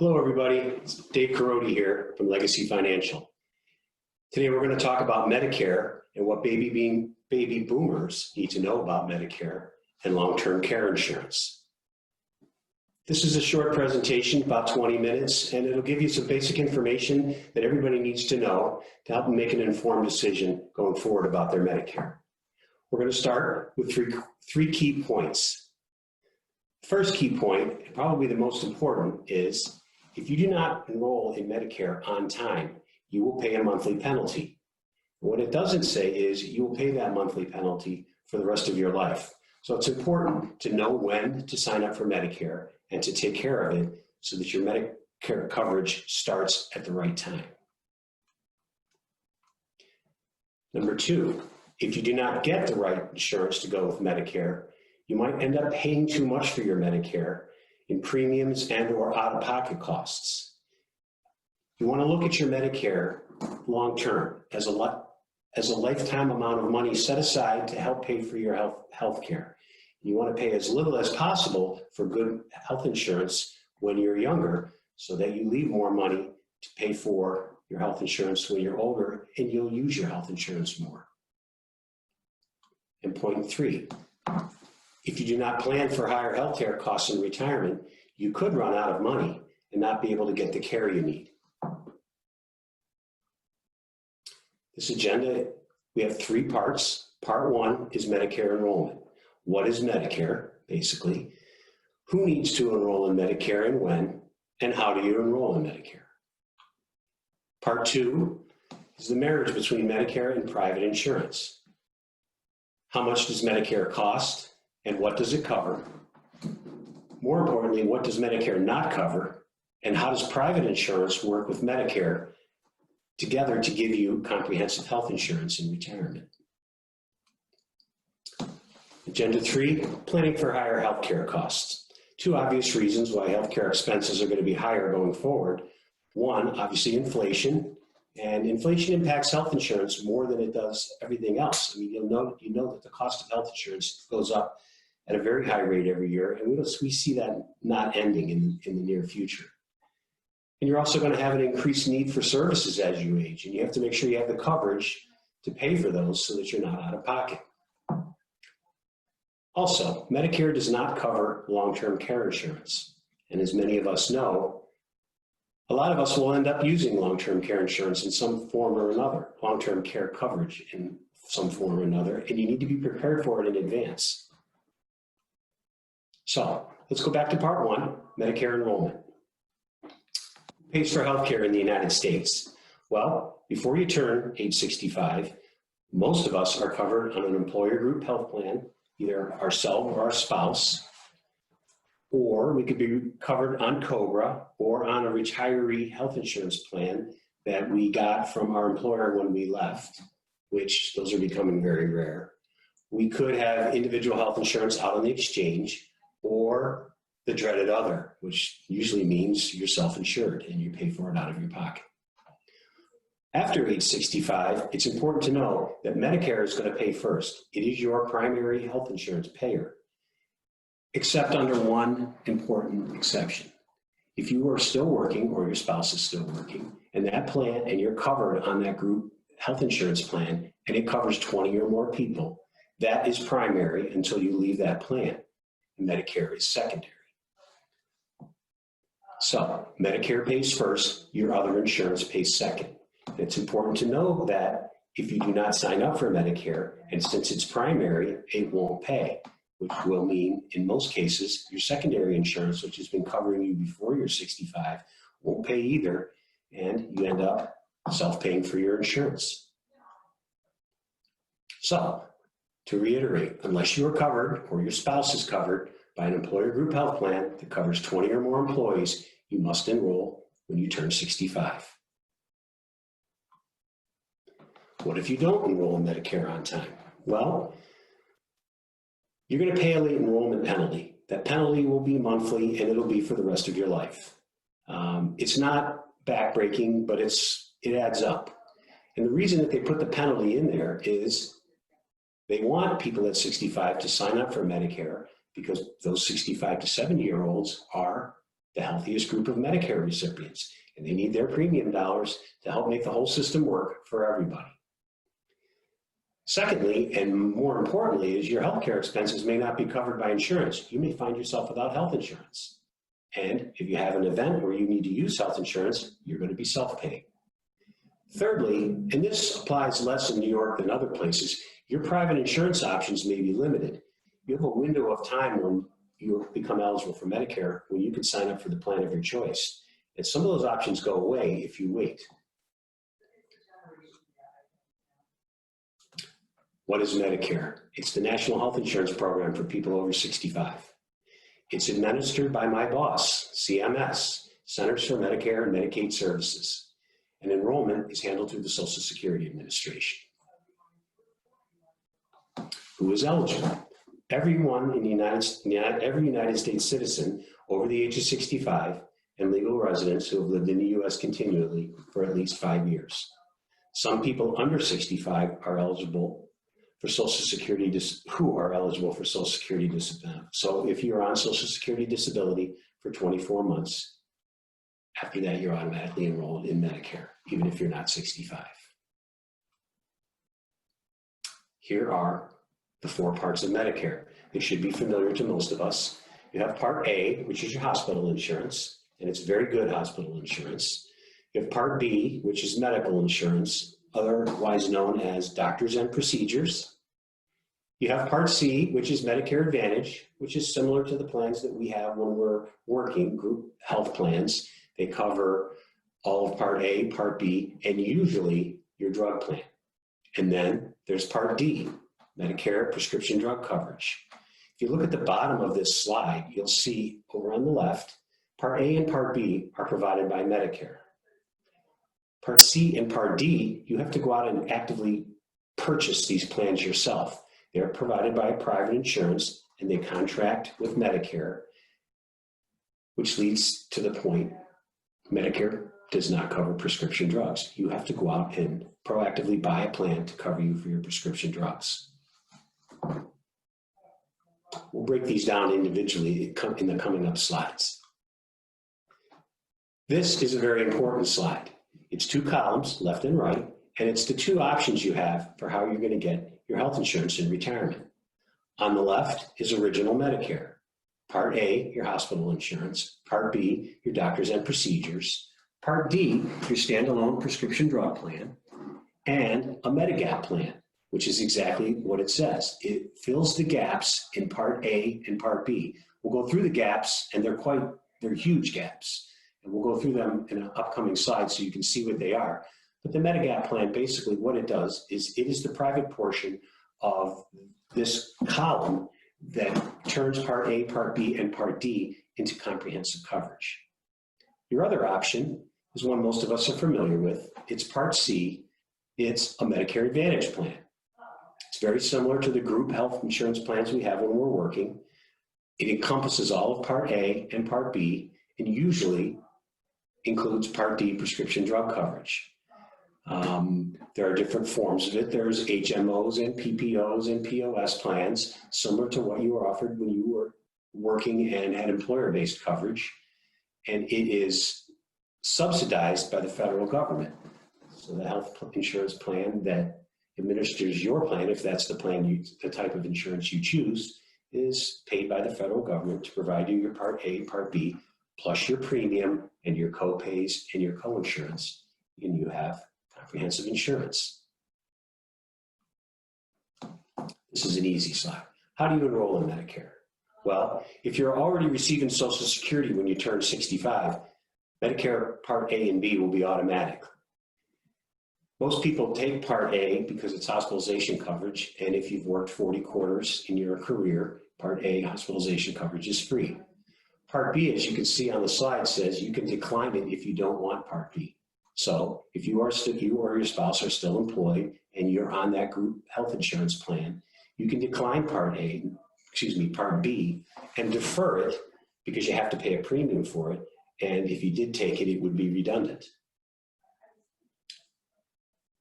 Hello everybody, it's Dave Korody here from Legacy Financial. Today we're going to talk about Medicare and what baby boomers need to know about Medicare and long-term care insurance. This is a short presentation, about 20 minutes, and it'll give you some basic information that everybody needs to know to help them make an informed decision going forward about their Medicare. We're going to start with three key points. First key point, and probably the most important, is if you do not enroll in Medicare on time, you will pay a monthly penalty. What it doesn't say is you will pay that monthly penalty for the rest of your life. So it's important to know when to sign up for Medicare and to take care of it so that your Medicare coverage starts at the right time. Number two, if you do not get the right insurance to go with Medicare, you might end up paying too much for your Medicare in premiums and/or out-of-pocket costs. You want to look at your Medicare long-term as a lifetime amount of money set aside to help pay for your health care. You want to pay as little as possible for good health insurance when you're younger so that you leave more money to pay for your health insurance when you're older and you'll use your health insurance more. And point three, if you do not plan for higher healthcare costs in retirement, you could run out of money and not be able to get the care you need. This agenda, we have three parts. Part one is Medicare enrollment. What is Medicare, basically? Who needs to enroll in Medicare and when? And how do you enroll in Medicare? Part two is the marriage between Medicare and private insurance. How much does Medicare cost? And what does it cover? More importantly, what does Medicare not cover? And how does private insurance work with Medicare together to give you comprehensive health insurance in retirement? Agenda three, planning for higher healthcare costs. Two obvious reasons why healthcare expenses are going to be higher going forward. One, obviously inflation. And inflation impacts health insurance more than it does everything else. I mean, you know that the cost of health insurance goes up at a very high rate every year, and we see that not ending in the near future. And you're also going to have an increased need for services as you age, and you have to make sure you have the coverage to pay for those so that you're not out of pocket. Also, Medicare does not cover long-term care insurance, and as many of us know, a lot of us will end up using long-term care insurance in some form or another, long-term care coverage in some form or another, and you need to be prepared for it in advance. So let's go back to part one, Medicare enrollment. Who pays for healthcare in the United States? Well, before you turn age 65, most of us are covered on an employer group health plan, either ourselves or our spouse, or we could be covered on COBRA or on a retiree health insurance plan that we got from our employer when we left, which those are becoming very rare. We could have individual health insurance out on the exchange, or the dreaded other, which usually means you're self-insured and you pay for it out of your pocket. After age 65, it's important to know that Medicare is going to pay first. It is your primary health insurance payer, except under one important exception. If you are still working or your spouse is still working, and that plan, and you're covered on that group health insurance plan, and it covers 20 or more people, that is primary until you leave that plan. Medicare is secondary. So Medicare pays first, your other insurance pays second. It's important to know that if you do not sign up for Medicare, and since it's primary, it won't pay, which will mean in most cases, your secondary insurance, which has been covering you before you're 65, won't pay either, and you end up self-paying for your insurance. So, to reiterate, unless you are covered or your spouse is covered by an employer group health plan that covers 20 or more employees, you must enroll when you turn 65. What if you don't enroll in Medicare on time? Well, you're going to pay a late enrollment penalty. That penalty will be monthly and it'll be for the rest of your life. It's not backbreaking, but it adds up. And the reason that they put the penalty in there is they want people at 65 to sign up for Medicare because those 65 to 70-year-olds are the healthiest group of Medicare recipients, and they need their premium dollars to help make the whole system work for everybody. Secondly, and more importantly, is your healthcare expenses may not be covered by insurance. You may find yourself without health insurance. And if you have an event where you need to use health insurance, you're going to be self-paying. Thirdly, and this applies less in New York than other places, your private insurance options may be limited. You have a window of time when you become eligible for Medicare when you can sign up for the plan of your choice. And some of those options go away if you wait. What is Medicare? It's the National Health Insurance Program for people over 65. It's administered by my boss, CMS, Centers for Medicare and Medicaid Services. And enrollment is handled through the Social Security Administration. Who is eligible? Everyone in every United States citizen over the age of 65 and legal residents who have lived in the U.S. continually for at least 5 years. Some people under 65 are eligible for Social Security, who are eligible for Social Security disability. So if you're on Social Security disability for 24 months, after that you're automatically enrolled in Medicare, even if you're not 65. Here are the 4 parts of Medicare. They should be familiar to most of us. You have Part A, which is your hospital insurance, and it's very good hospital insurance. You have Part B, which is medical insurance, otherwise known as doctors and procedures. You have Part C, which is Medicare Advantage, which is similar to the plans that we have when we're working, group health plans. They cover all of Part A, Part B, and usually your drug plan. And then there's Part D, Medicare prescription drug coverage. If you look at the bottom of this slide, you'll see over on the left, Part A and Part B are provided by Medicare. Part C and Part D, you have to go out and actively purchase these plans yourself. They're provided by private insurance and they contract with Medicare, which leads to the point, Medicare does not cover prescription drugs. You have to go out and proactively buy a plan to cover you for your prescription drugs. We'll break these down individually in the coming up slides. This is a very important slide. It's 2 columns, left and right, and it's the 2 options you have for how you're going to get your health insurance in retirement. On the left is original Medicare. Part A, your hospital insurance. Part B, your doctors and procedures. Part D, your standalone prescription drug plan. And a Medigap plan, which is exactly what it says. It fills the gaps in Part A and Part B. We'll go through the gaps, and they're huge gaps. And we'll go through them in an upcoming slide so you can see what they are. But the Medigap plan, basically what it does is it is the private portion of this column that turns Part A, Part B, and Part D into comprehensive coverage. Your other option is one most of us are familiar with. It's Part C. It's a Medicare Advantage plan. It's very similar to the group health insurance plans we have when we're working. It encompasses all of Part A and Part B, and usually includes Part D prescription drug coverage. There are different forms of it. There's HMOs and PPOs and POS plans, similar to what you were offered when you were working and had employer-based coverage. And it is subsidized by the federal government. So the health insurance plan that administers your plan, if that's the plan, the type of insurance you choose, is paid by the federal government to provide you your Part A, Part B, plus your premium and your co-pays and your co-insurance, and you have comprehensive insurance. This is an easy slide. How do you enroll in Medicare? Well, if you're already receiving Social Security when you turn 65, Medicare Part A and B will be automatic. Most people take Part A because it's hospitalization coverage, and if you've worked 40 quarters in your career, Part A hospitalization coverage is free. Part B, as you can see on the slide, says you can decline it if you don't want Part B. So if you or your spouse are still employed and you're on that group health insurance plan, you can decline Part B, and defer it because you have to pay a premium for it. And if you did take it, it would be redundant.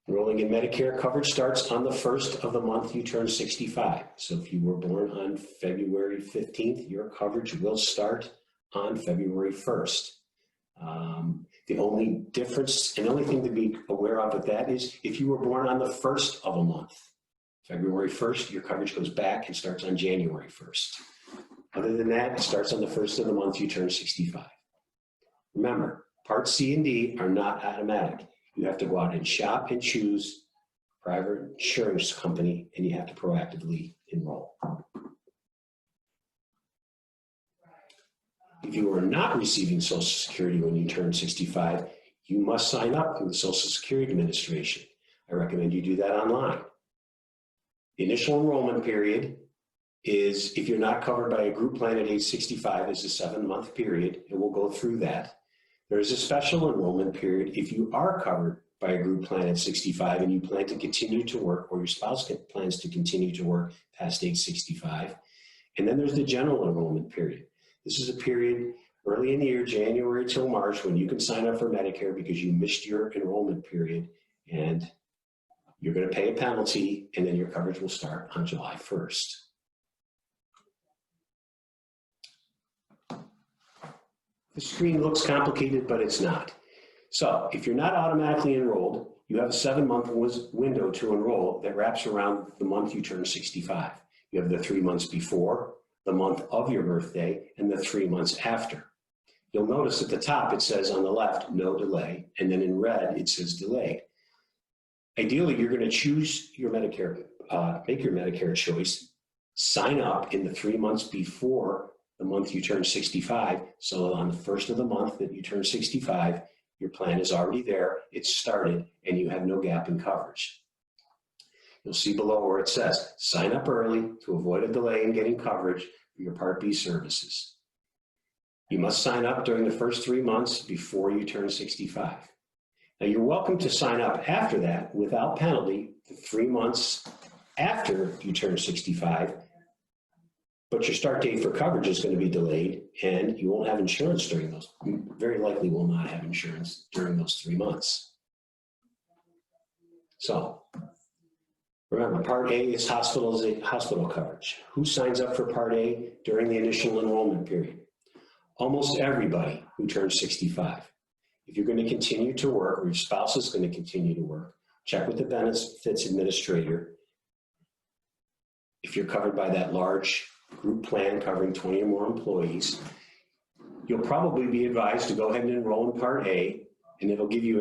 Enrolling in Medicare coverage starts on the 1st of the month you turn 65. So if you were born on February 15th, your coverage will start on February 1st. The only difference and the only thing to be aware of with that is if you were born on the 1st of a month, February 1st, your coverage goes back and starts on January 1st. Other than that, it starts on the 1st of the month you turn 65. Remember, Part C and D are not automatic. You have to go out and shop and choose a private insurance company, and you have to proactively enroll. If you are not receiving Social Security when you turn 65, you must sign up with the Social Security Administration. I recommend you do that online. The initial enrollment period is, if you're not covered by a group plan at age 65, is a 7-month period, and we'll go through that. There is a special enrollment period if you are covered by a group plan at 65 and you plan to continue to work, or your spouse plans to continue to work past age 65. And then there's the general enrollment period. This is a period early in the year, January till March, when you can sign up for Medicare because you missed your enrollment period, and you're going to pay a penalty, and then your coverage will start on July 1st. The screen looks complicated, but it's not. So if you're not automatically enrolled, you have a 7-month window to enroll that wraps around the month you turn 65. You have the 3 months before, the month of your birthday, and the 3 months after. You'll notice at the top it says on the left, no delay, and then in red it says delayed. Ideally, you're going to choose your Medicare, make your Medicare choice, sign up in the 3 months before the month you turn 65, so on the 1st of the month that you turn 65, your plan is already there, it's started, and you have no gap in coverage. You'll see below where it says, sign up early to avoid a delay in getting coverage for your Part B services. You must sign up during the first 3 months before you turn 65. Now, you're welcome to sign up after that without penalty the 3 months after you turn 65, but your start date for coverage is going to be delayed, and you won't have insurance during those. You very likely will not have insurance during those 3 months. So, remember, Part A is hospital coverage. Who signs up for Part A during the initial enrollment period? Almost everybody who turns 65. If you're going to continue to work, or your spouse is going to continue to work, check with the benefits administrator. If you're covered by that large group plan covering 20 or more employees, you'll probably be advised to go ahead and enroll in Part A, and it'll give you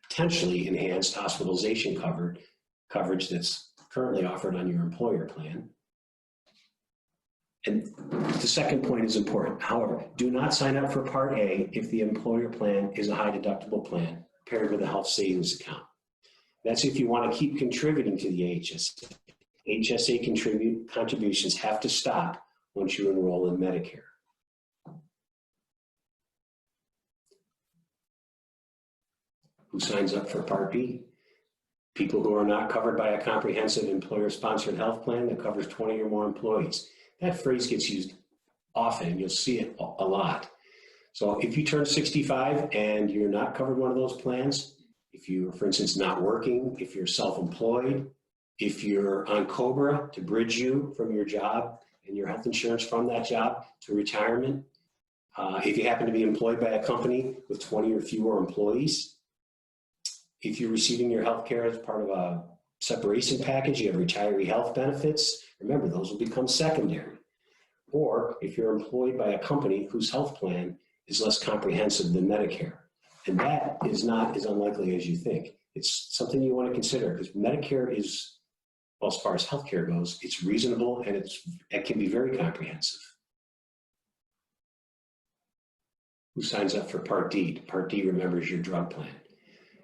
potentially enhanced hospitalization coverage that's currently offered on your employer plan. And the second point is important. However, do not sign up for Part A if the employer plan is a high deductible plan paired with a health savings account. That's if you want to keep contributing to the HSA. HSA contributions have to stop once you enroll in Medicare. Who signs up for Part B? People who are not covered by a comprehensive employer-sponsored health plan that covers 20 or more employees. That phrase gets used often. You'll see it a lot. So if you turn 65 and you're not covered one of those plans, if you're, for instance, not working, if you're self-employed, if you're on COBRA to bridge you from your job and your health insurance from that job to retirement, if you happen to be employed by a company with 20 or fewer employees, if you're receiving your health care as part of a separation package, you have retiree health benefits, remember those will become secondary. Or if you're employed by a company whose health plan is less comprehensive than Medicare. And that is not as unlikely as you think. It's something you want to consider because Medicare is, well, as far as healthcare goes, it's reasonable and it can be very comprehensive. Who signs up for Part D? Part D, remember, is your drug plan.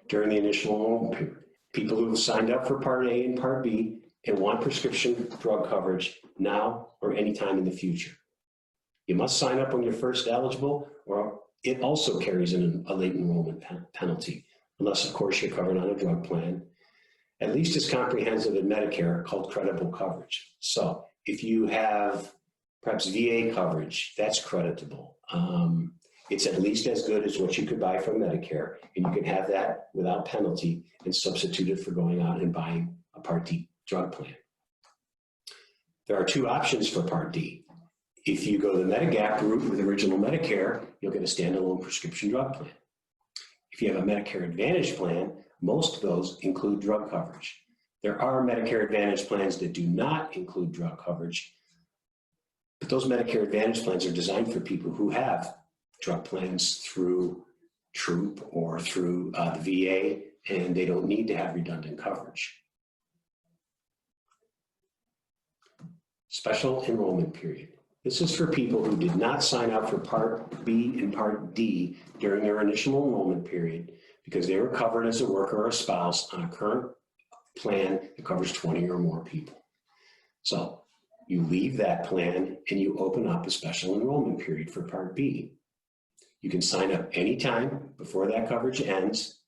During the initial enrollment period, people who have signed up for Part A and Part B and want prescription drug coverage now or anytime in the future. You must sign up when you're first eligible, or it also carries a late enrollment penalty, unless, of course, you're covered on a drug plan, at least as comprehensive as Medicare, called creditable coverage. So if you have perhaps VA coverage, that's creditable. It's at least as good as what you could buy from Medicare, and you can have that without penalty and substitute it for going out and buying a Part D drug plan. There are two options for Part D. If you go the Medigap route with original Medicare, you'll get a standalone prescription drug plan. If you have a Medicare Advantage plan, most of those include drug coverage. There are Medicare Advantage plans that do not include drug coverage, but those Medicare Advantage plans are designed for people who have drug plans through TROOP or through the VA, and they don't need to have redundant coverage. Special enrollment period. This is for people who did not sign up for Part B and Part D during their initial enrollment period because they were covered as a worker or a spouse on a current plan that covers 20 or more people. So you leave that plan and you open up a special enrollment period for Part B. You can sign up anytime before that coverage ends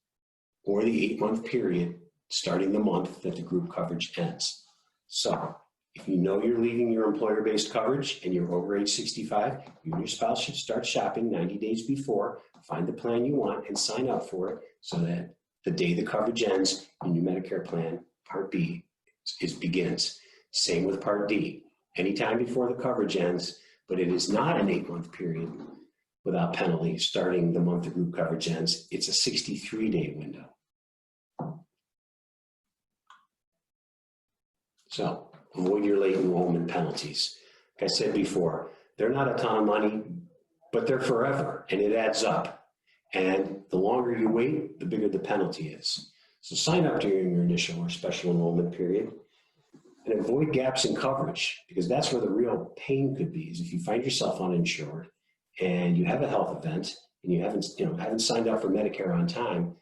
or the 8-month period starting the month that the group coverage ends. So if you know you're leaving your employer-based coverage and you're over age 65, you and your spouse should start shopping 90 days before, find the plan you want and sign up for it so that the day the coverage ends in your Medicare plan, Part B, begins. Same with Part D. Anytime before the coverage ends, but it is not an 8-month period without penalty starting the month the group coverage ends. It's a 63-day window. So avoid your late enrollment penalties. Like I said before, they're not a ton of money, but they're forever, and it adds up. And the longer you wait, the bigger the penalty is. So sign up during your initial or special enrollment period and avoid gaps in coverage, because that's where the real pain could be, is if you find yourself uninsured and you have a health event and you haven't signed up for Medicare on time,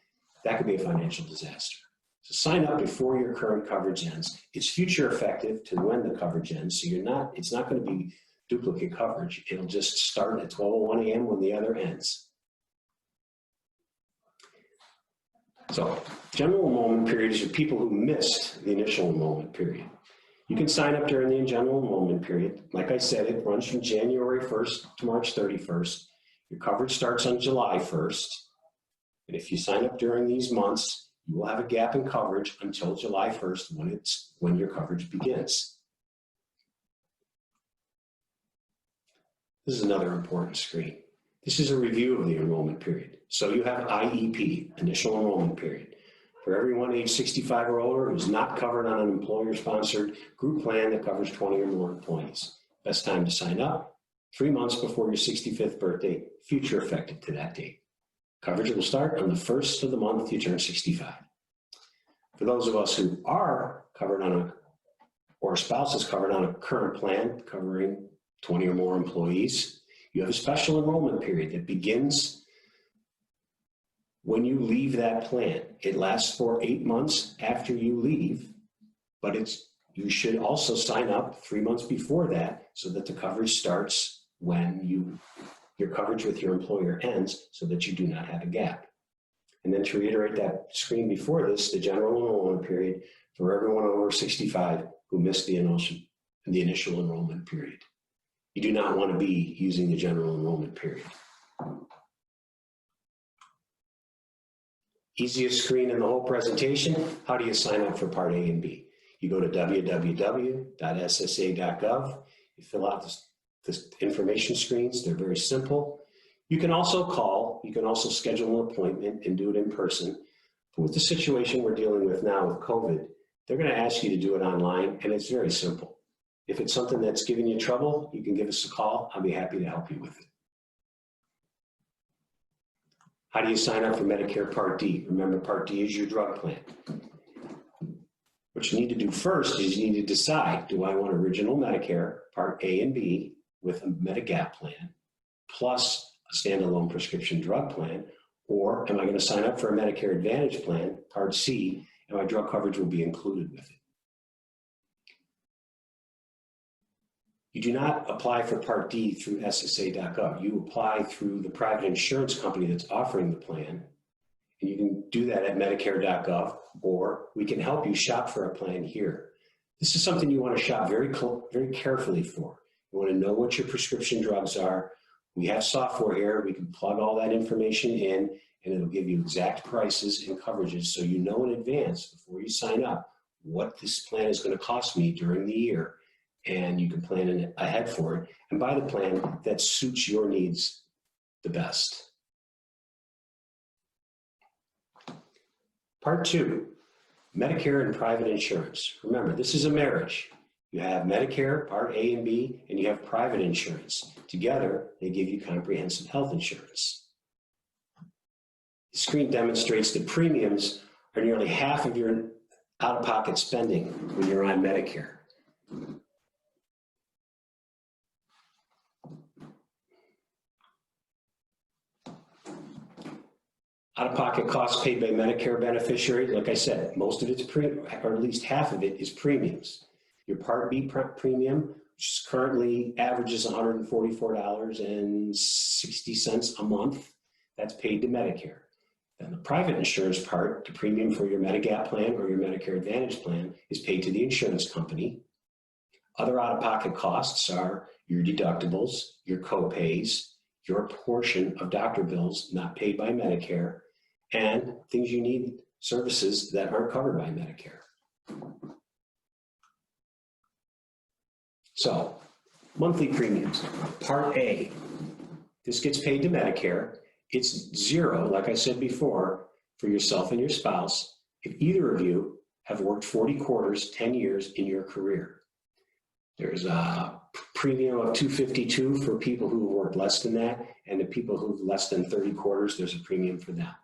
that could be a financial disaster. So sign up before your current coverage ends. It's future effective to when the coverage ends, so it's not going to be duplicate coverage. It'll just start at 12:01 a.m. when the other ends. So general enrollment period is for people who missed the initial enrollment period. You can sign up during the general enrollment period. Like I said, it runs from January 1st to March 31st. Your coverage starts on July 1st. And if you sign up during these months, you will have a gap in coverage until July 1st when your coverage begins. This is another important screen. This is a review of the enrollment period. So you have IEP, initial enrollment period. For everyone age 65 or older who's not covered on an employer-sponsored group plan that covers 20 or more employees. Best time to sign up, 3 months before your 65th birthday, future effective to that date. Coverage will start on the first of the month you turn 65. For those of us who are covered on or a spouse is covered on a current plan covering 20 or more employees, you have a special enrollment period that begins when you leave that plan. It lasts for 8 months after you leave, but you should also sign up 3 months before that so that the coverage starts when your coverage with your employer ends, so that you do not have a gap. And then to reiterate that screen before this, the general enrollment period for everyone over 65 who missed the initial enrollment period. You do not want to be using the general enrollment period. Easiest screen in the whole presentation, how do you sign up for Part A and B? You go to www.ssa.gov, you fill out this information screens. They're very simple. You can also call, you can also schedule an appointment and do it in person. But with the situation we're dealing with now with COVID, they're going to ask you to do it online, and it's very simple. If it's something that's giving you trouble, you can give us a call. I'll be happy to help you with it. How do you sign up for Medicare Part D? Remember, Part D is your drug plan. What you need to do first is you need to decide, do I want original Medicare, Part A and B, with a Medigap plan, plus a standalone prescription drug plan, or am I going to sign up for a Medicare Advantage plan, Part C, and my drug coverage will be included with it? You do not apply for Part D through SSA.gov. You apply through the private insurance company that's offering the plan, and you can do that at Medicare.gov, or we can help you shop for a plan here. This is something you want to shop very carefully for. You want to know what your prescription drugs are. We have software here. We can plug all that information in, and it'll give you exact prices and coverages so you know in advance before you sign up what this plan is going to cost me during the year. and you can plan ahead for it and buy the plan that suits your needs the best. Part 2, Medicare and private insurance. Remember, this is a marriage. You have Medicare, Part A and B, and you have private insurance. Together, they give you comprehensive health insurance. The screen demonstrates that premiums are nearly half of your out-of-pocket spending when you're on Medicare. Out-of-pocket costs paid by Medicare beneficiaries, like I said, most of it's or at least half of it is premiums. Your Part B premium, which currently averages $144.60 a month, that's paid to Medicare. Then the private insurance part, the premium for your Medigap plan or your Medicare Advantage plan, is paid to the insurance company. Other out-of-pocket costs are your deductibles, your co-pays, your portion of doctor bills not paid by Medicare, and things you need, services that aren't covered by Medicare. So, monthly premiums. Part A, this gets paid to Medicare. It's zero, like I said before, for yourself and your spouse if either of you have worked 40 quarters, 10 years in your career. There's a premium of $252 for people who have worked less than that, and the people who've less than 30 quarters, there's a premium for that.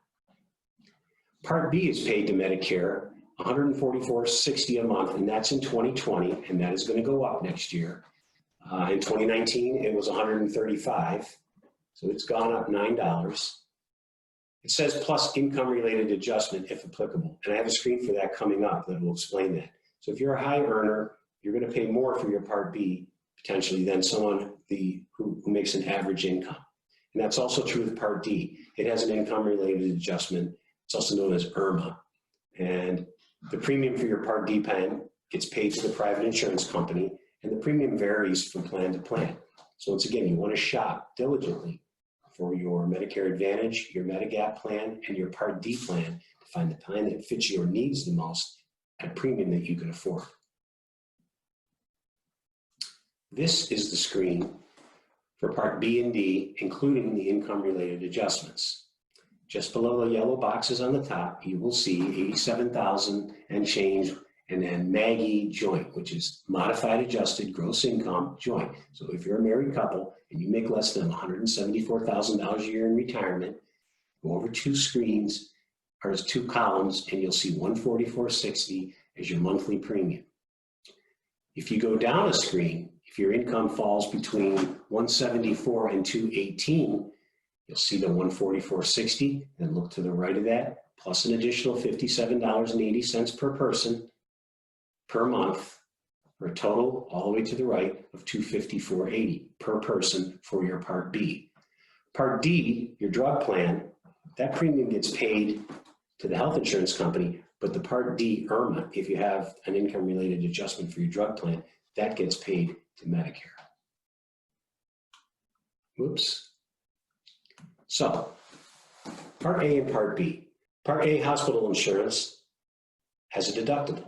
Part B is paid to Medicare, $144.60 a month, and that's in 2020, and that is going to go up next year. In 2019, it was $135, so it's gone up $9. It says plus income-related adjustment if applicable, and I have a screen for that coming up that will explain that. So if you're a high earner, you're going to pay more for your Part B potentially than someone who makes an average income. And that's also true with Part D. It has an income-related adjustment. It's also known as IRMA. And the premium for your Part D plan gets paid to the private insurance company, and the premium varies from plan to plan. So once again, you want to shop diligently for your Medicare Advantage, your Medigap plan, and your Part D plan to find the plan that fits your needs the most at a premium that you can afford. This is the screen for Part B and D, including the income-related adjustments. Just below the yellow boxes on the top, you will see $87,000 and change, and then MAGI joint, which is Modified Adjusted Gross Income Joint. So if you're a married couple and you make less than $174,000 a year in retirement, go over two screens, or two columns, and you'll see $144.60 as your monthly premium. If you go down a screen, if your income falls between $174 and $218, you'll see the $144.60, and look to the right of that, plus an additional $57.80 per person per month, for a total all the way to the right of $254.80 per person for your Part B. Part D, your drug plan, that premium gets paid to the health insurance company, but the Part D IRMA, if you have an income-related adjustment for your drug plan, that gets paid to Medicare. Whoops. So, Part A and Part B. Part A, hospital insurance, has a deductible.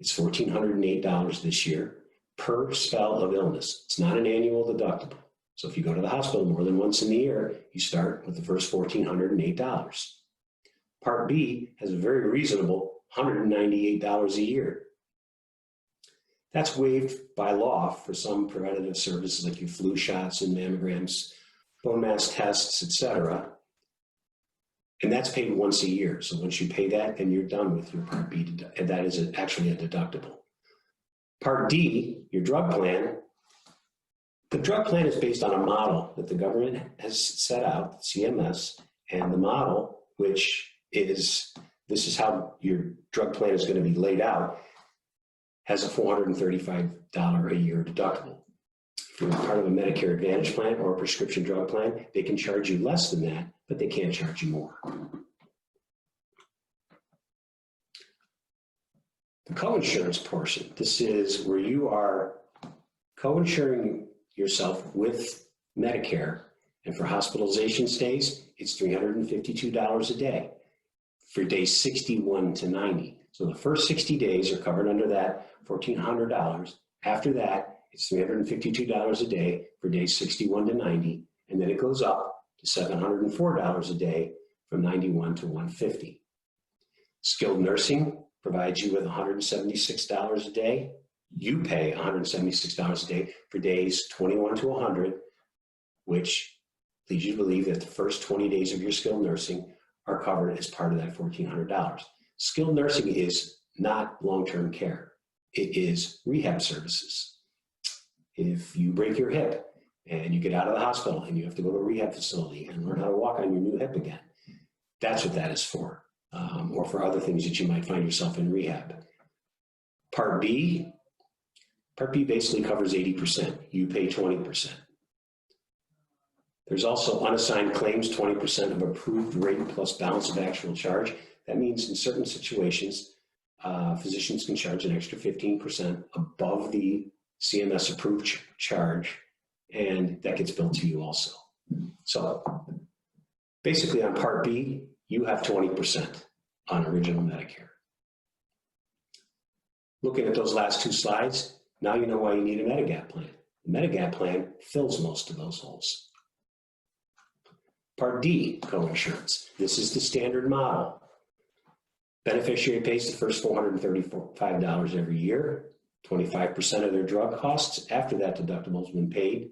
It's $1,408 this year per spell of illness. It's not an annual deductible. So if you go to the hospital more than once in the year, you start with the first $1,408. Part B has a very reasonable $198 a year. That's waived by law for some preventative services like your flu shots and mammograms, bone mass tests, etc. And that's paid once a year. So once you pay that, then you're done with your Part B, and that is actually a deductible. Part D, your drug plan, the drug plan is based on a model that the government has set out, CMS, and the model, which is, this is how your drug plan is going to be laid out, has a $435 a year deductible. If you're part of a Medicare Advantage plan or a prescription drug plan, they can charge you less than that, but they can't charge you more. The co-insurance portion, this is where you are co-insuring yourself with Medicare, and for hospitalization stays, it's $352 a day for days 61 to 90. So the first 60 days are covered under that $1,400. After that, it's $352 a day for days 61 to 90, and then it goes up to $704 a day from 91 to 150. Skilled nursing provides you with $176 a day. You pay $176 a day for days 21 to 100, which leads you to believe that the first 20 days of your skilled nursing are covered as part of that $1,400. Skilled nursing is not long-term care. It is rehab services. If you break your hip and you get out of the hospital and you have to go to a rehab facility and learn how to walk on your new hip again, that's what that is for, or for other things that you might find yourself in rehab. Part B basically covers 80%. You pay 20%. There's also unassigned claims, 20% of approved rate plus balance of actual charge. That means in certain situations, physicians can charge an extra 15% above the CMS approved charge, and that gets billed to you also. So basically on Part B, you have 20% on original Medicare. Looking at those last two slides, now you know why you need a Medigap plan. The Medigap plan fills most of those holes. Part D, coinsurance. This is the standard model. Beneficiary pays the first $435 every year, 25% of their drug costs after that deductible has been paid,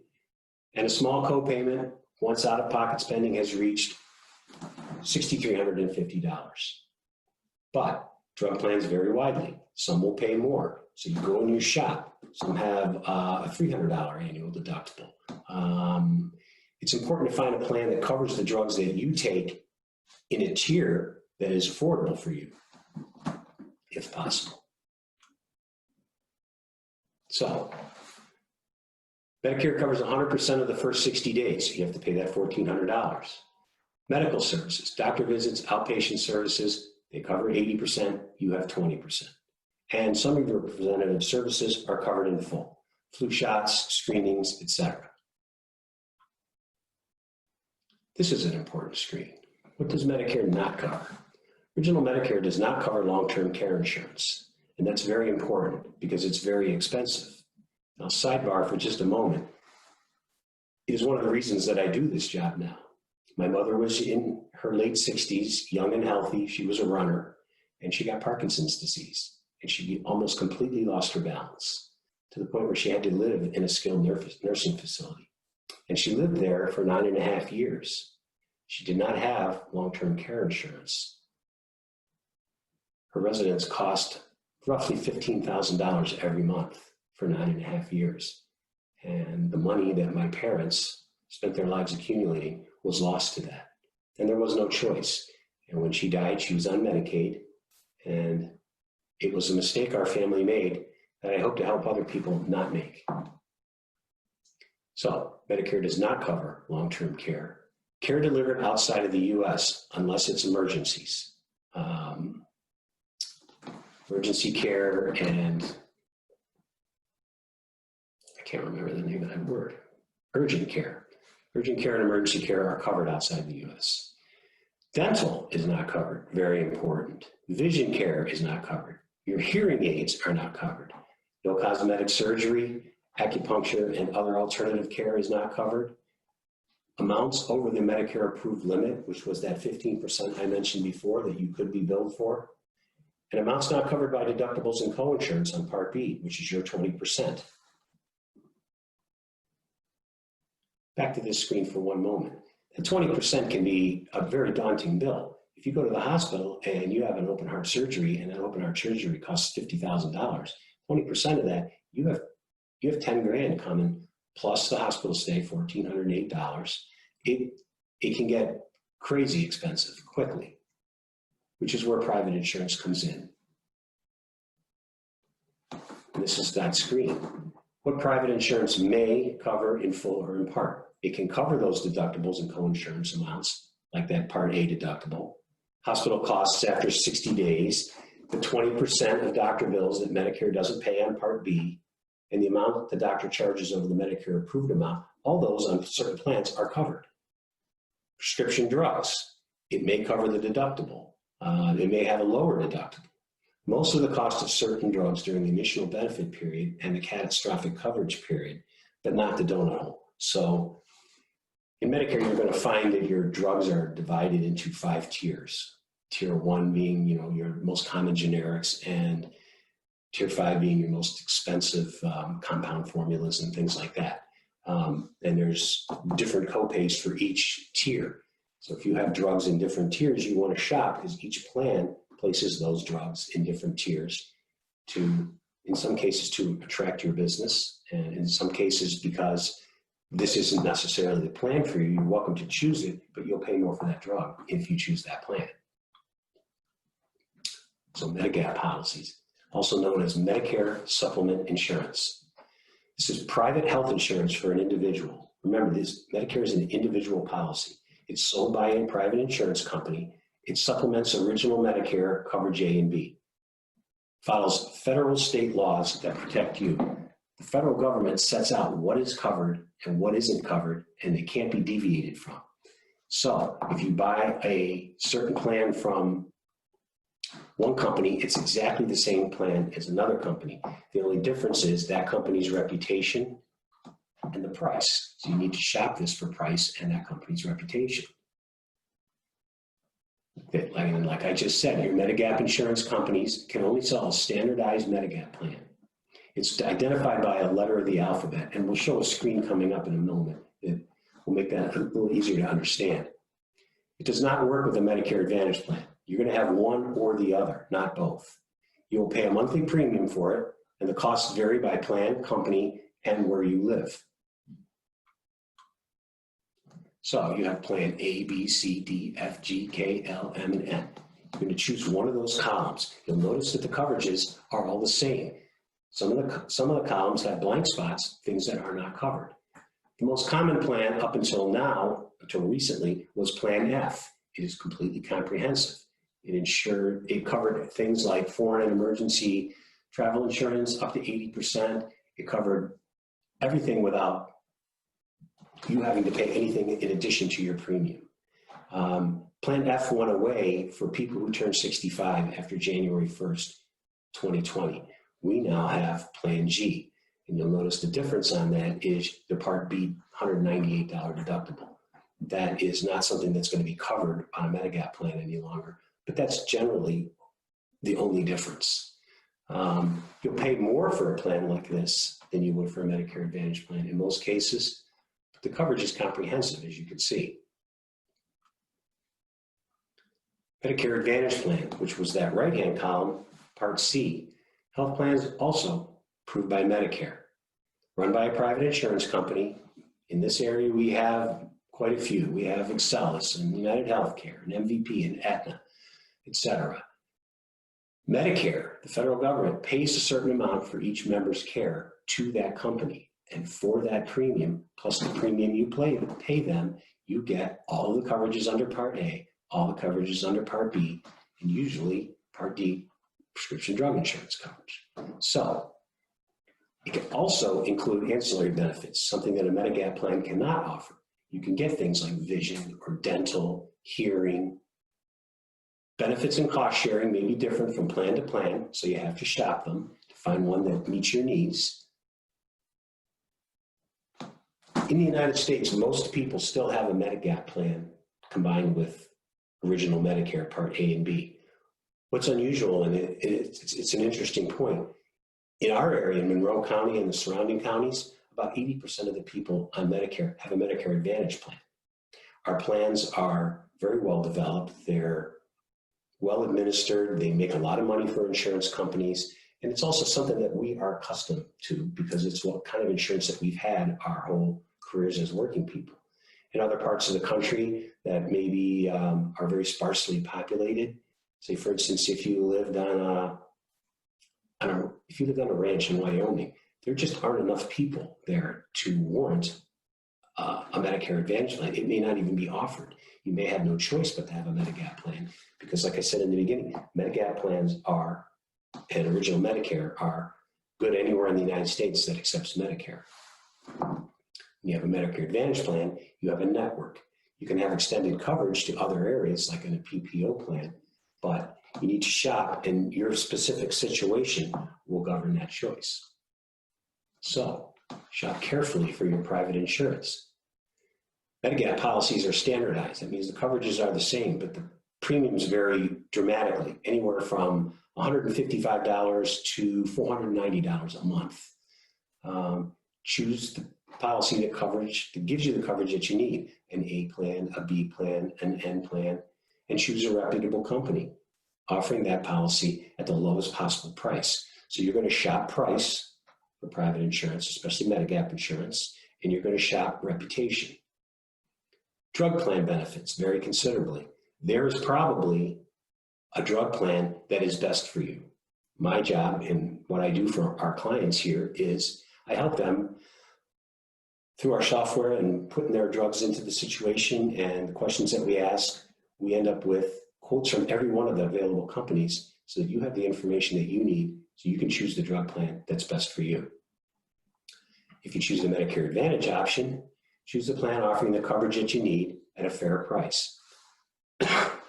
and a small copayment once out-of-pocket spending has reached $6,350. But drug plans vary widely. Some will pay more, so you go and you shop. Some have a $300 annual deductible. It's important to find a plan that covers the drugs that you take in a tier that is affordable for you, if possible. So, Medicare covers 100% of the first 60 days. You have to pay that $1,400. Medical services, doctor visits, outpatient services, they cover 80%, you have 20%. And some of your representative services are covered in full. Flu shots, screenings, etc. This is an important screen. What does Medicare not cover? Original Medicare does not cover long-term care insurance, and that's very important because it's very expensive. Now, sidebar for just a moment, it is one of the reasons that I do this job now. My mother was in her late 60s, young and healthy. She was a runner, and she got Parkinson's disease, and she almost completely lost her balance to the point where she had to live in a skilled nursing facility. And she lived there for 9.5 years. She did not have long-term care insurance. Her residence cost roughly $15,000 every month for 9.5 years. And the money that my parents spent their lives accumulating was lost to that. And there was no choice. And when she died, she was on Medicaid. And it was a mistake our family made that I hope to help other people not make. So Medicare does not cover long-term care. Care delivered outside of the U.S. unless it's emergencies. Emergency care and, I can't remember the name of that word, urgent care. Urgent care and emergency care are covered outside the U.S. Dental is not covered, very important. Vision care is not covered. Your hearing aids are not covered. No cosmetic surgery, acupuncture, and other alternative care is not covered. Amounts over the Medicare approved limit, which was that 15% I mentioned before that you could be billed for, and amounts not covered by deductibles and coinsurance on Part B, which is your 20%. Back to this screen for one moment. That 20% can be a very daunting bill. If you go to the hospital and you have an open heart surgery and that open heart surgery costs $50,000, 20% of that, you have 10 grand coming plus the hospital stay, $1,408. It can get crazy expensive quickly, which is where private insurance comes in. And this is that screen. What private insurance may cover in full or in part. It can cover those deductibles and coinsurance amounts, like that Part A deductible. Hospital costs after 60 days, the 20% of doctor bills that Medicare doesn't pay on Part B, and the amount the doctor charges over the Medicare approved amount, all those on certain plans are covered. Prescription drugs, it may cover the deductible. It may have a lower deductible. most of the cost of certain drugs during the initial benefit period and the catastrophic coverage period, but not the donut hole. So in Medicare, you're going to find that your drugs are divided into 5 tiers. Tier 1 being, your most common generics, and Tier 5 being your most expensive compound formulas and things like that. And there's different copays for each tier. So if you have drugs in different tiers, you want to shop because each plan places those drugs in different tiers to, in some cases, to attract your business, and in some cases because this isn't necessarily the plan for you. You're welcome to choose it, but you'll pay more for that drug if you choose that plan. So Medigap policies, also known as Medicare supplement insurance. This is private health insurance for an individual. Remember, Medicare is an individual policy. It's sold by a private insurance company. It supplements original Medicare coverage A and B. Follows federal state laws that protect you. The federal government sets out what is covered and what isn't covered, and it can't be deviated from. So if you buy a certain plan from one company, it's exactly the same plan as another company. The only difference is that company's reputation and the price. So you need to shop this for price and that company's reputation. Like I just said, your Medigap insurance companies can only sell a standardized Medigap plan. It's identified by a letter of the alphabet, and we'll show a screen coming up in a moment that will make that a little easier to understand. It does not work with a Medicare Advantage plan. You're going to have one or the other, not both. You will pay a monthly premium for it, and the costs vary by plan, company, and where you live. So you have plan A, B, C, D, F, G, K, L, M, and N. You're going to choose one of those columns. You'll notice that the coverages are all the same. Some of the columns have blank spots, things that are not covered. The most common plan up until now, until recently, was Plan F. It is completely comprehensive. It covered things like foreign and emergency travel insurance up to 80%. It covered everything without you having to pay anything in addition to your premium. Plan F went away for people who turned 65 after January 1st, 2020. We now have Plan G, and you'll notice the difference on that is the Part B $198 deductible. That is not something that's going to be covered on a Medigap plan any longer, but that's generally the only difference. You'll pay more for a plan like this than you would for a Medicare Advantage plan in most cases, but the coverage is comprehensive, as you can see. Medicare Advantage plan, which was that right-hand column, Part C. Health plans also approved by Medicare, run by a private insurance company. In this area, we have quite a few. We have Excellus and United Healthcare and MVP and Aetna, etc. Medicare, the federal government, pays a certain amount for each member's care to that company. And for that premium, plus the premium you pay them, you get all the coverages under Part A, all the coverages under Part B, and usually Part D, prescription drug insurance coverage. So it can also include ancillary benefits, something that a Medigap plan cannot offer. You can get things like vision or dental, hearing. Benefits and cost sharing may be different from plan to plan, so you have to shop them to find one that meets your needs. In the United States, most people still have a Medigap plan combined with original Medicare Part A and B. What's unusual, and it's an interesting point, in our area, in Monroe County and the surrounding counties, about 80% of the people on Medicare have a Medicare Advantage plan. Our plans are very well developed. They're well administered. They make a lot of money for insurance companies. And it's also something that we are accustomed to because it's what kind of insurance that we've had our whole careers as working people. In other parts of the country that maybe are very sparsely populated, say for instance, if you lived on a ranch in Wyoming, there just aren't enough people there to warrant a Medicare Advantage plan. It may not even be offered. You may have no choice but to have a Medigap plan because, like I said in the beginning, Medigap plans are, and original Medicare are good anywhere in the United States that accepts Medicare. When you have a Medicare Advantage plan, you have a network. You can have extended coverage to other areas like in a PPO plan, but you need to shop, and your specific situation will govern that choice. So, shop carefully for your private insurance. Medigap policies are standardized. That means the coverages are the same, but the premiums vary dramatically, anywhere from $155 to $490 a month. Choose the policy that gives you the coverage that you need, an A plan, a B plan, an N plan, and choose a reputable company offering that policy at the lowest possible price. So you're going to shop price for private insurance, especially Medigap insurance, and you're going to shop reputation. Drug plan benefits vary considerably. There is probably a drug plan that is best for you. My job and what I do for our clients here is I help them through our software and putting their drugs into the situation and the questions that we ask. We end up with quotes from every one of the available companies so that you have the information that you need so you can choose the drug plan that's best for you. If you choose the Medicare Advantage option, choose the plan offering the coverage that you need at a fair price.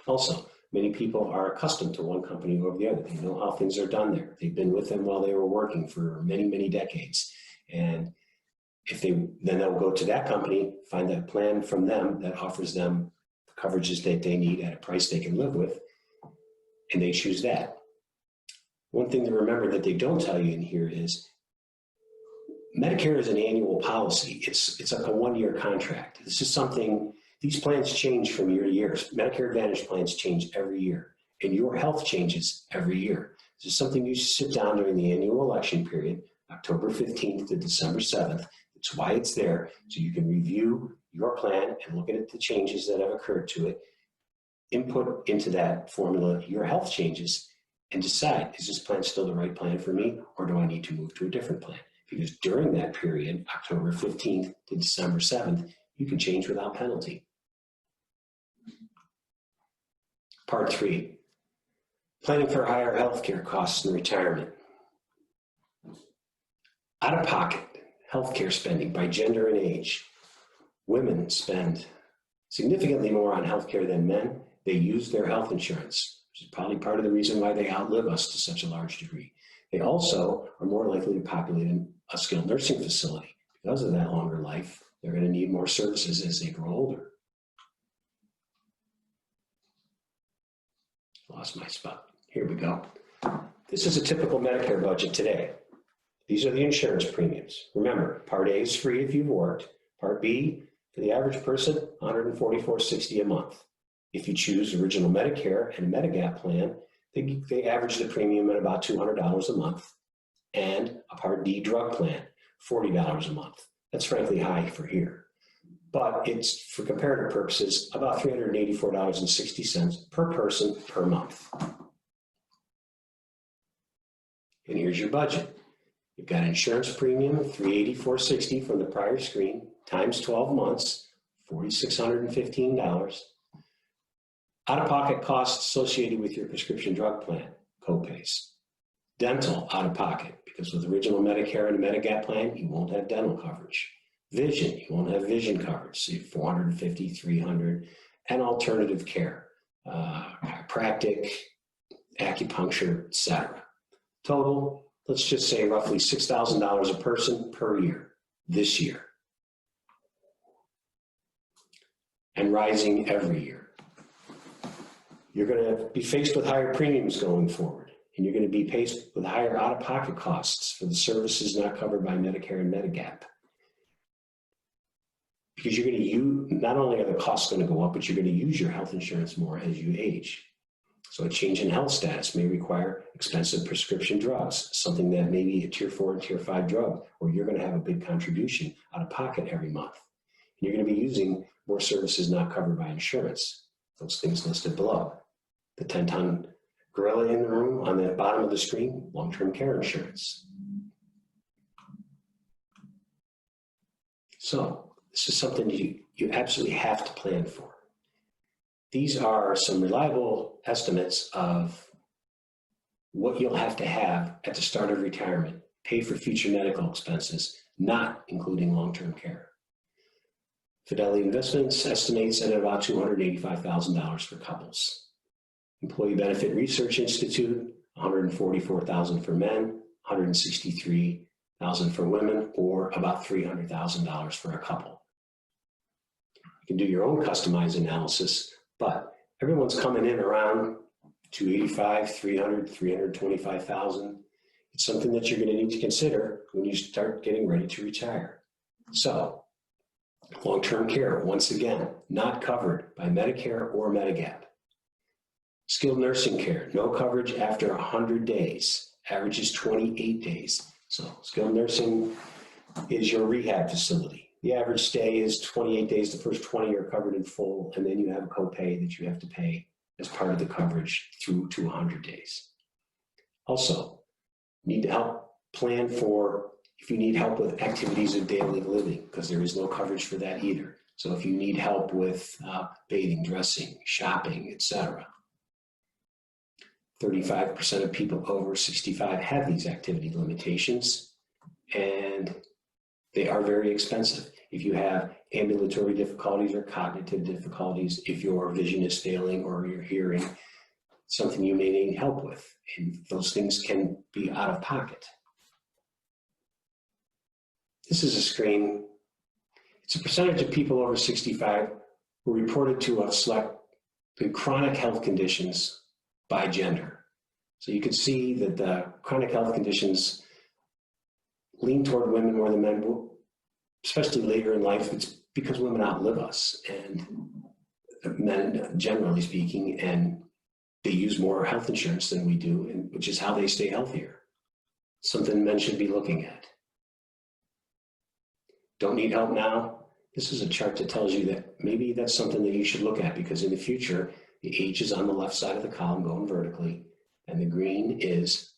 Also, many people are accustomed to one company over the other. They know how things are done there. They've been with them while they were working for many, many decades. And then they'll go to that company, find that plan from them that offers them the coverages that they need at a price they can live with, and they choose that. One thing to remember that they don't tell you in here is Medicare is an annual policy. It's like a one-year contract. This is something, these plans change from year to year. Medicare Advantage plans change every year, and your health changes every year. This is something you sit down during the annual election period, October 15th to December 7th. It's why it's there, so you can review your plan and look at the changes that have occurred to it, input into that formula your health changes, and decide, is this plan still the right plan for me, or do I need to move to a different plan? Because during that period, October 15th to December 7th, you can change without penalty. Part 3, planning for higher healthcare costs in retirement. Out-of-pocket healthcare spending by gender and age. Women spend significantly more on healthcare than men. They use their health insurance, which is probably part of the reason why they outlive us to such a large degree. They also are more likely to populate a skilled nursing facility. Because of that longer life, they're going to need more services as they grow older. Lost my spot. Here we go. This is a typical Medicare budget today. These are the insurance premiums. Remember, Part A is free if you've worked. Part B, for the average person, $144.60 a month. If you choose original Medicare and a Medigap plan, they average the premium at about $200 a month. And a Part D drug plan, $40 a month. That's frankly high for here. But it's, for comparative purposes, about $384.60 per person per month. And here's your budget. You've got insurance premium of $384.60 from the prior screen, times 12 months, $4,615. Out-of-pocket costs associated with your prescription drug plan, copays. Dental out-of-pocket, because with original Medicare and a Medigap plan, you won't have dental coverage. Vision, you won't have vision coverage, say $450, $300, and alternative care, chiropractic, acupuncture, etc. Total, let's just say roughly $6,000 a person per year this year, and rising every year. You're going to be faced with higher premiums going forward, and you're going to be faced with higher out-of-pocket costs for the services not covered by Medicare and Medigap. Because you're going to use, not only are the costs going to go up, but you're going to use your health insurance more as you age. So a change in health status may require expensive prescription drugs, something that may be a tier 4 and tier 5 drug, where you're going to have a big contribution out of pocket every month. And you're going to be using more services not covered by insurance, those things listed below. The 10-ton gorilla in the room on the bottom of the screen, long-term care insurance. So this is something you absolutely have to plan for. These are some reliable estimates of what you'll have to have at the start of retirement, pay for future medical expenses, not including long-term care. Fidelity Investments estimates at about $285,000 for couples. Employee Benefit Research Institute, $144,000 for men, $163,000 for women, or about $300,000 for a couple. You can do your own customized analysis, but everyone's coming in around 285, 300, 325,000. It's something that you're going to need to consider when you start getting ready to retire. So, long-term care, once again, not covered by Medicare or Medigap. Skilled nursing care, no coverage after 100 days, average is 28 days. So skilled nursing is your rehab facility. The average stay is 28 days, the first 20 are covered in full, and then you have a copay that you have to pay as part of the coverage through to 100 days. Also, need to help plan for if you need help with activities of daily living, because there is no coverage for that either. So if you need help with bathing, dressing, shopping, etc. 35% of people over 65 have these activity limitations, and they are very expensive. If you have ambulatory difficulties or cognitive difficulties, if your vision is failing or your hearing, something you may need help with, and those things can be out of pocket. This is a screen. It's a percentage of people over 65 who are reported to have the chronic health conditions by gender. So you can see that the chronic health conditions lean toward women more than men, especially later in life. It's because women outlive us, and men, generally speaking, and they use more health insurance than we do, and which is how they stay healthier. Something men should be looking at. Don't need help now? This is a chart that tells you that maybe that's something that you should look at, because in the future, the age is on the left side of the column going vertically, and the green is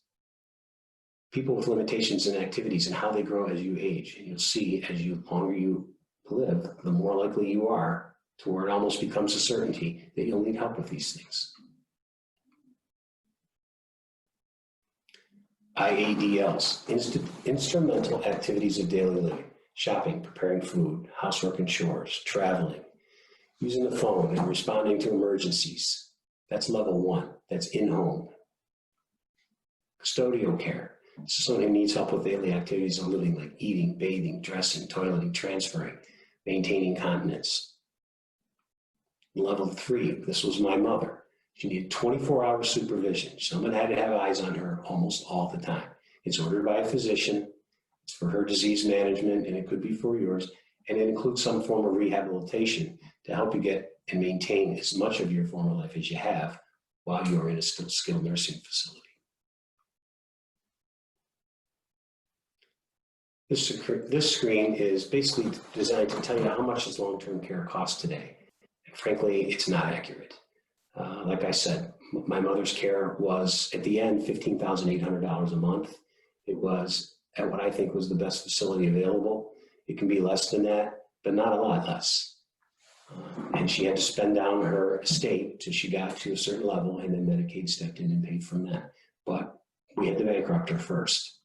people with limitations and activities and how they grow as you age. And you'll see as you longer you live, the more likely you are to where it almost becomes a certainty that you'll need help with these things. IADLs, instrumental activities of daily living. Shopping, preparing food, housework and chores, traveling, using the phone and responding to emergencies. That's level 1, that's in-home. Custodial care. This is someone who needs help with daily activities of living like eating, bathing, dressing, toileting, transferring, maintaining continence. Level 3, this was my mother. She needed 24-hour supervision. Someone had to have eyes on her almost all the time. It's ordered by a physician. It's for her disease management, and it could be for yours. And it includes some form of rehabilitation to help you get and maintain as much of your former life as you have while you're in a skilled nursing facility. This screen is basically designed to tell you how much does long-term care cost today. And frankly, it's not accurate. Like I said, my mother's care was, at the end, $15,800 a month. It was at what I think was the best facility available. It can be less than that, but not a lot less. And she had to spend down her estate till she got to a certain level, and then Medicaid stepped in and paid from that. But we had to bankrupt her first.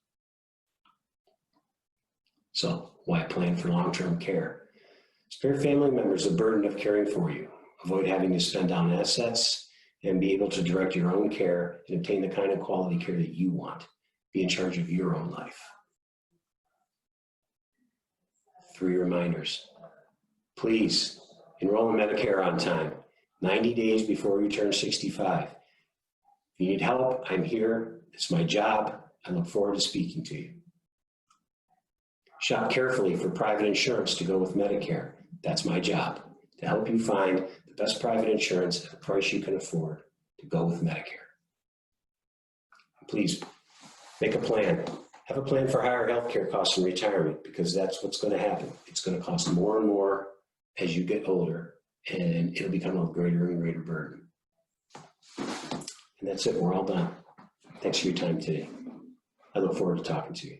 So why plan for long-term care? Spare family members the burden of caring for you. Avoid having to spend down assets and be able to direct your own care and obtain the kind of quality care that you want. Be in charge of your own life. 3 reminders. Please enroll in Medicare on time, 90 days before you turn 65. If you need help, I'm here. It's my job. I look forward to speaking to you. Shop carefully for private insurance to go with Medicare. That's my job, to help you find the best private insurance at a price you can afford to go with Medicare. Please make a plan. Have a plan for higher healthcare costs in retirement, because that's what's going to happen. It's going to cost more and more as you get older, and it'll become a greater and greater burden. And that's it. We're all done. Thanks for your time today. I look forward to talking to you.